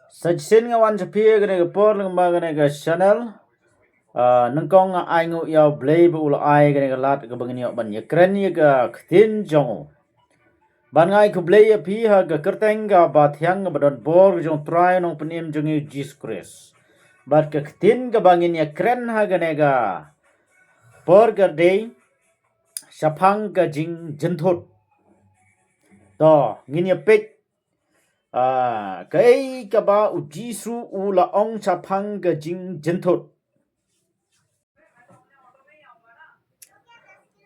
Sajin nga wan chapia gane ga por ngba gane ga channel nangkong nga ai ngu yaw blay bu ul ai gane ga lat ga bangni ban ya kren ya ga ktin jong ban ngai ku blay ya pi ha ga kerteng ga ba thyang ga badon bor jong try nong penim jong Jesus Christ bat ka ktin ga bangin ya kren ha gane ga por ga day sapang ga jing jenthot to ngin ya pek kai ka ba u jisu u la ong sapang ga jing jenthot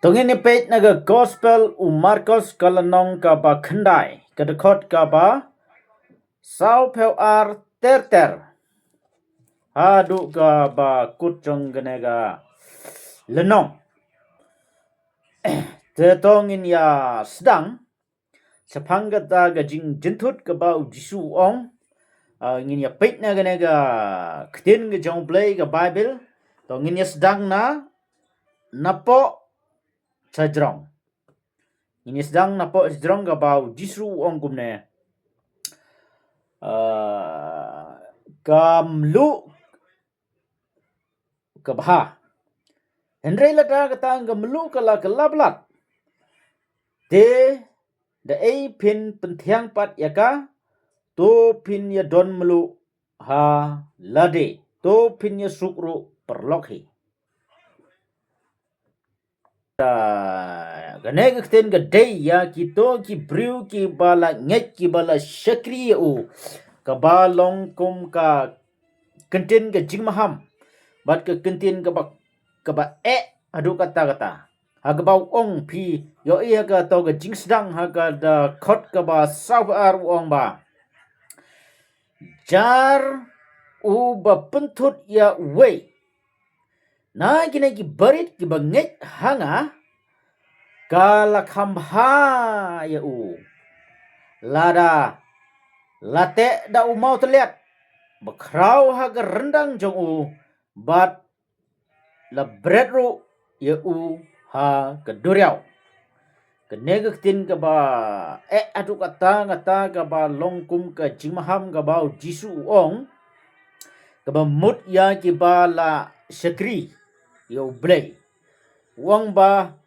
tongin ni page na ga gospel u Marcos kalanong ka ba khandai ka dekhot ka ba sao pheu ar ter adu ka ba kut jong gane ga lenong te tongin ya sedang sapang ga ta ga jing jenthot ka ba u jisu ong ngin ya page na gane ga ktin ga jong play ga bible tongin ya sedang na napo sajrong ini sedang napo sajrong ga bau jisu ong kumne kamlu kabha henry lata kata ngamlu kala kalablat de da ai pin penthiang pat yaka to pin ya don melu ha lade to pin ya sukru perlokhi gane ga kten ga day ya ki to ki brew ki bala ngek ki bala shakri u ka balong kum ka kentin ga jingmaham bat ka kentin ka ba adu kata ha ga bau ong pi yo iya ga to ga jing sedang ha ga da khot ka ba saw ar ong ba jar u ba pentut ya we na gine ki barit ki ba ngek hanga kala kambha ya u lada late da u mau terlihat bakrau ha ga rendang jong u bat la bread ru ya u ha ga duriau ke negatin ka ba adu kata ka ba longkum ka jimaham ka ba jisu ong ka ba mut ya ki ba la shakri yo blay wang ba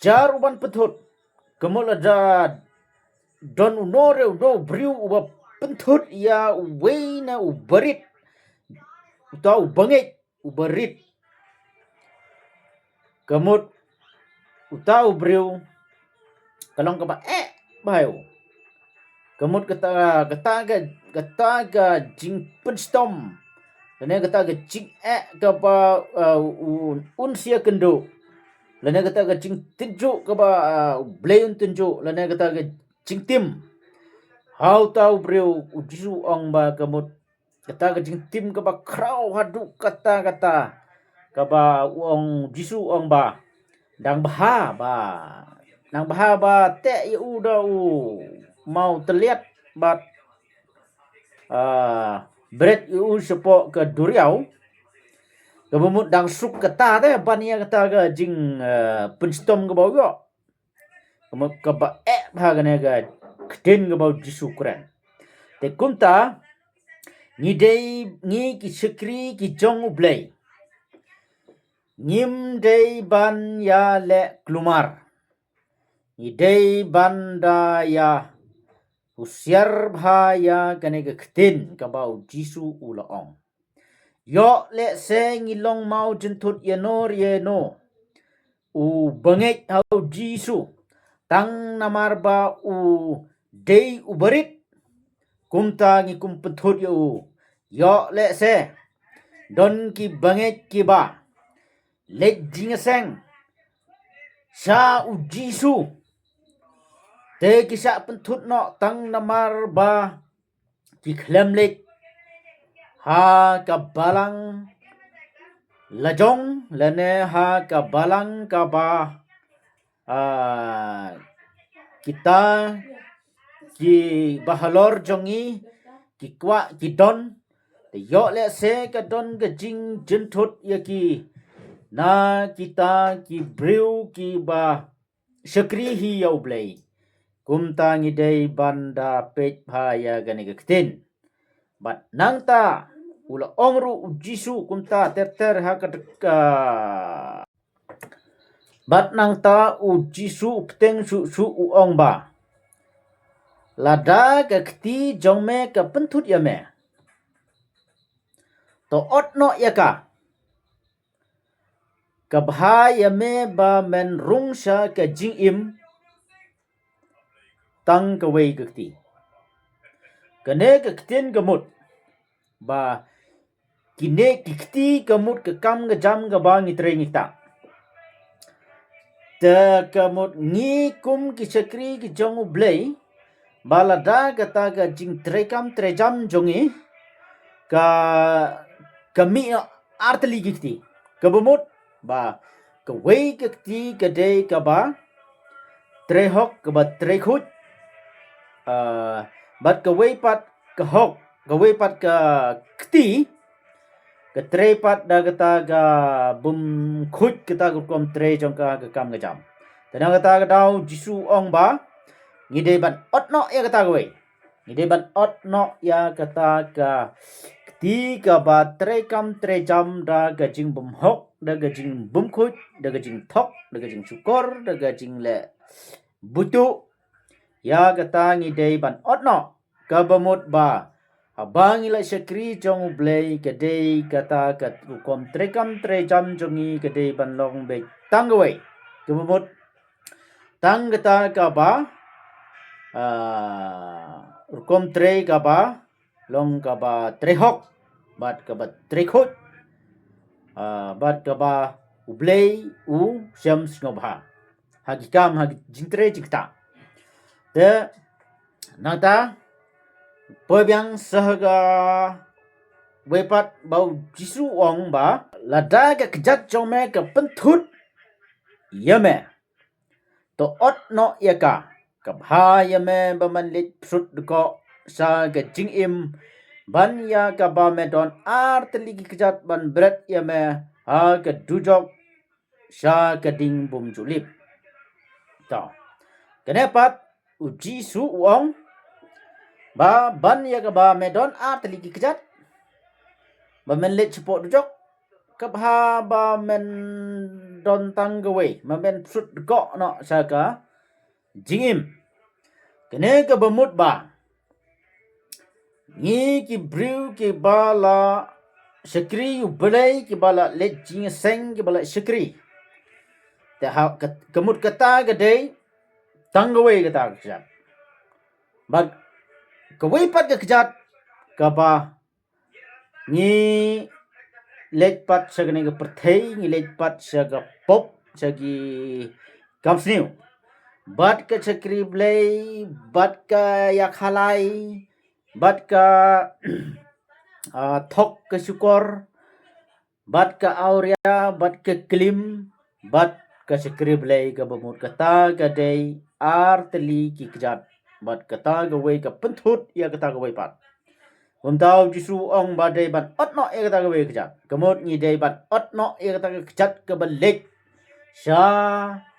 jar uban petut kemola da don unore do briu uba pentut ya weina ubarit utau bangit ubarit kemut utau briu kalong ka ba bayo kemut kata ga jing penstom lene kata ga jing ka ba unsia kendo lene kata ga jing tinju ka ba blayon tinju lene kata ga jing tim how tau breu ujisu ong ba kemut kata ga jing tim ka ba krau hadu kata ka ba ong jisu ong ba dang baha ba te u da u mau terlihat bat bread u sepo ke duriau kebumut dang suk kata te bania kata ga jing penstom ke bau yo kemut ke ba ba gane ga kden ke bau jisu kren te kunta ni dei ni ki sekri ki jong ublay ngim dei ban ya le klumar ni dei banda ya usiar bhaya kane ga ktin ka bau jisu ulaong yo le se ngilong mau jentut yenor yeno u bangek hau jisu tang namar ba u dei ubarit kumta ngi kumpethut yo le se don ki bangek ki ba lek jingaseng sa u jisu te kisa pentut no tang namar ba ki klemlek ha ka balang lajong lene ha ka balang ka ba kita ki bahalor jongi ki kwa ki don te yo le se ka don ga jing jentut ya ki na kita ki brew ki ba shakri hi yo blay kumta ngidei banda pej phaya gane gaktin bat nangta ula ongru ujisu kumta ter hakadeka bat nangta ujisu pteng su uong ba lada gakti jongme ka pentut yame to otno yaka kabhaya me ba men rungsha ka jingim tang kawai gakti kane gaktin gamut ba kine kikti gamut ke kam ga jam ga ba ngitre ngita te kamut ngi kum ki chakri ki jongu blei balada gata ga jing trekam trejam jongi ka kami artli gikti kabumut ba ka wei gikti ka dei ka ba trehok ka ba trekhut bat ka wei pat ka hok ka wei pat ka kti ka trepat da gata ga bum khut kita ga kom tre jong ka kam ga jam tanang gata ga dau jisu ong ba ngide ban otno ya gata ga wei ngide ban otno ya gata ga kti ka ba tre kam tre jam da ga jing bum hok da ga jing bum khut da ga jing thok da ga jing chukor da ga jing le butu ya gata ngide ban otno ka bamut ba abang ila syakri jong blei kadei kata kat kom trekam tre jam jongi kadei ban long be tanggawai kemut tang kata ka ba kom tre ka ba long ka ba trehok bat ka ba trekhot bat ka ba ublei u syam snobha hagikam hag jintre jikta te nata Pobyang sahaga wepat bau jisu ong ba lada ga kejat jome ka pentut yame to otno yaka kabha yame baman lit prut ko sa ga jingim ban ya ka ba medon artli kejat ban bret yame ha ga dujok sa ga ding bum julip to kenepat uji su ong ba ban ya ka ba medon atli ki kejat ba men let support dujok kabha ba men don tanggawe ma men sut ko no saka jingim kene ka bamut ba ngi ki brew ki bala shakri ublei ki bala let jing seng ki bala shakri te ha kamut kata gade tanggawe kata kejat ba kawai pat ka kejat ka ba ngi let pat sa gane ga perthei ngi let pat sa ga pop sa gi kamsniu bat ka chakri blei bat ka yakhalai bat ka thok ka syukor bat ka auria bat ka klim bat ka chakri blei ka bamut kata ga dei artli ki kejat bat kata ga wei ka pentut ya kata ga wei pat Untau jisu ong badai ban otno ya kata ga wei kejat kemut ngi dei ban otno ya kata ga kejat ke balik sya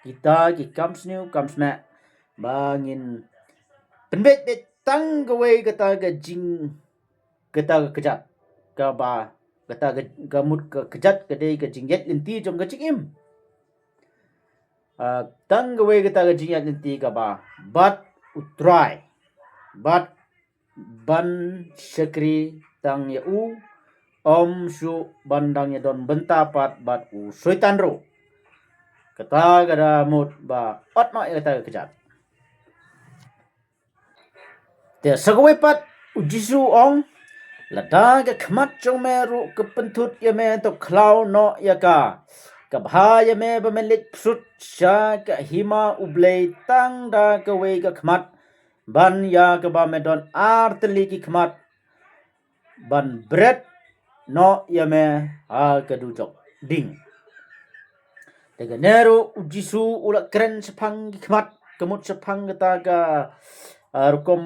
kita ki kamsniu kamsna bangin penbet bet tang ga wei kata ga jing kata ga kejat ka ba kata ga gamut ka kejat ka dei ka jingget linti jong ga jingim tang ga wei kata ga jingget linti ka ba bat utrai bat ban syakri tang ya u om su bandang ya don bentapat bat u soitanro kata gada mut ba otno ya kata kejat te sagwe pat ujisu ong lada ga khmat chong meru ke pentut ya me to klau no ya ka kabha ya me ba melit sut sha ka hima ublei tang da ka we ka khmat ban ya ka ba medon artli ki khmat ban bread no ya me ha ka dujok ding daga neru ujisu ula keren sepang ki khmat kemut sepang kata ga rukom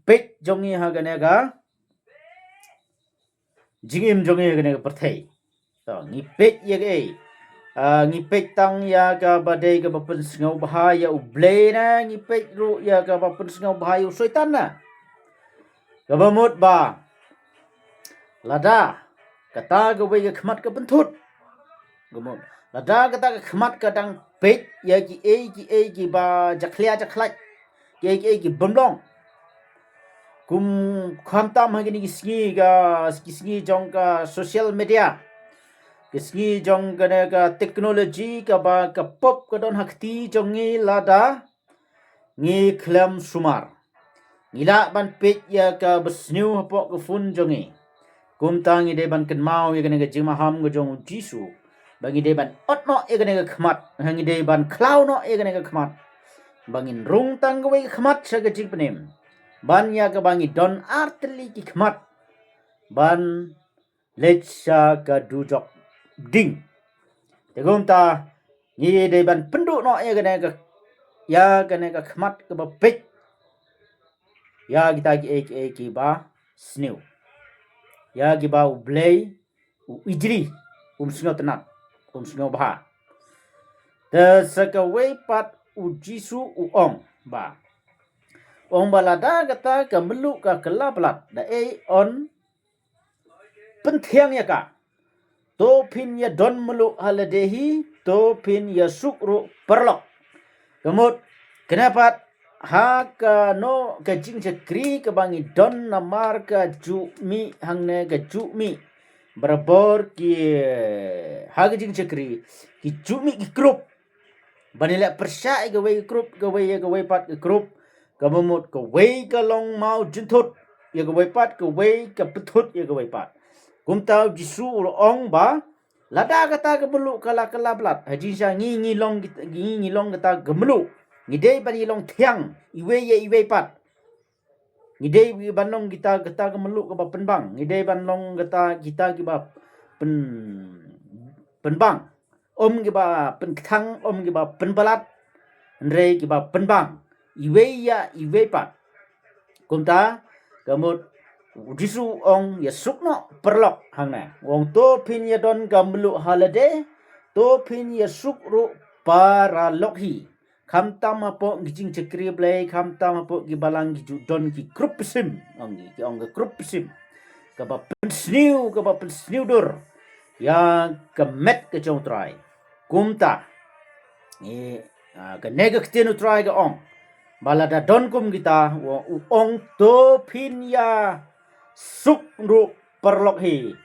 pek jongi ha ga nega jingim jongi ga nega perthei to ni pek ye ge ngipek tang ya ka badai ka bapen sengau bahaya ublay na ngipek ru ya ka bapen sengau bahaya syaitan na kabamut ba lada kata gawe ka khmat ka bentut gamut lada kata ka khmat ka dang pek ya ki ki ba jaklia jaklat ki bomlong kum khamtam hagini gisgi ga gisgi jong ka social media gisgi jong ka teknologi ka ba ka pop ka don hakti jong ngi lada ngi klam sumar ngila ban pet ya ka besniu hapok ka fun jongi kum tangi de ban kan mau ya ka jima ham ga jong jisu bangi de ban otno ya ka khmat hangi de ban klau no ya ka khmat bangin rung tang ga khmat sa ga jing penem ban ya ka bangi don artli ki khmat ban lecha ka dujok ding tegum ta ni de ban pendu no ya ka khmat ka bapek ya kita ki ba snew ya ki ba ublay ijri snow tenat snow bah the sakaway pat ujisu uong ba ong balada kata ka melu ka kelaplat da on penthiang ya ka to pin ya don melu haladehi to pin ya sukru perlok kemut kenapa ha ka no ka jing cekri ka bangi don namar ka jumi hangne ka jumi berabor ki ha ka jing cekri ki jumi ki grup banila persya ka wei grup ka wei pat ka grup ka memut ka wei ka long mau jintut ya ka wei pat ka wei ka petut ya ka wei pat kum tau jisu ong ba lada kata ka belu kala blat haji sa ngi long kata gemelu ngidei ban ilong thiang iwe pat ngidei banong kita ka melu ka penbang ngidei banong kita ki ba penbang ki ba penthang ki ba penbalat ndrei ki ba penbang iwe pat kumta kamut udisu ong ya sukno perlok hangna wong to pin ya don gamlu halade to pin ya sukru para lokhi khamtam apo gijing cekri blai khamtam apo gibalang giju don ki krupsim ong krupsim ka ba pensniu dur ya kemet ke jong try kumta ka negak tenu try ga ong balada don kum kita ong to pin ya suk ru perlok hi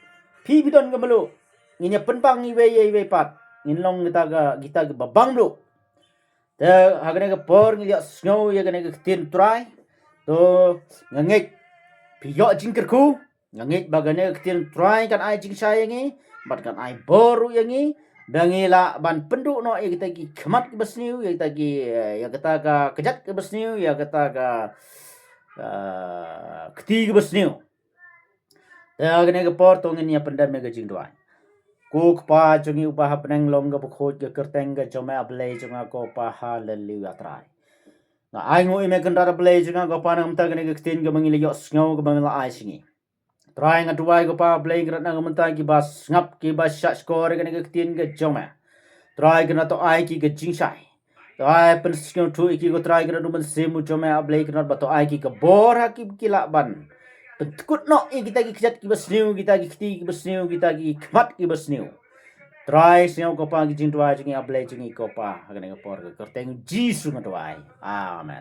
pi bidon ga melu nginya penpang iwe pat nginlong kita ga babang lu te hagane ga por ngiya snow ya gane ga tin try to ngangek piyo jingkerku ngangek bagane ga tin try kan ai jing sayangi bat kan ai boru yangi dangila ban pendu no ya kita gi khmat ke besniu ya kita gi ya kita ga kejat ke besniu ya kita ga keti ke besniu ya gane ga por to nginya pendam me ga jing doi ku pa chungi upah peneng long ga khoj ga kerteng ga choma ablay chunga ko pa ha lali atrai na ai ngoi me kan ablay chunga ko pa nam ta gane ga tin ga mangili yo sngo ga mangila ai singi try nga tuwai ko pa play grat na gamanta ki bas ngap ki bas shot score ga ga tin ga choma try ga na to ai ki ga jing sai try pen sngo tu ki ko try ga du man semu choma ablay ga ba to ai ki ka bor ha ki kila ban Petkut no kita ki kejat ki besniu kita ki keti ki besniu kita ki khmat ki besniu try sneu ko pa ki jing tuai jingi ablay jingi ko pa hagane ko por ga kerteng jisu ngatwai amen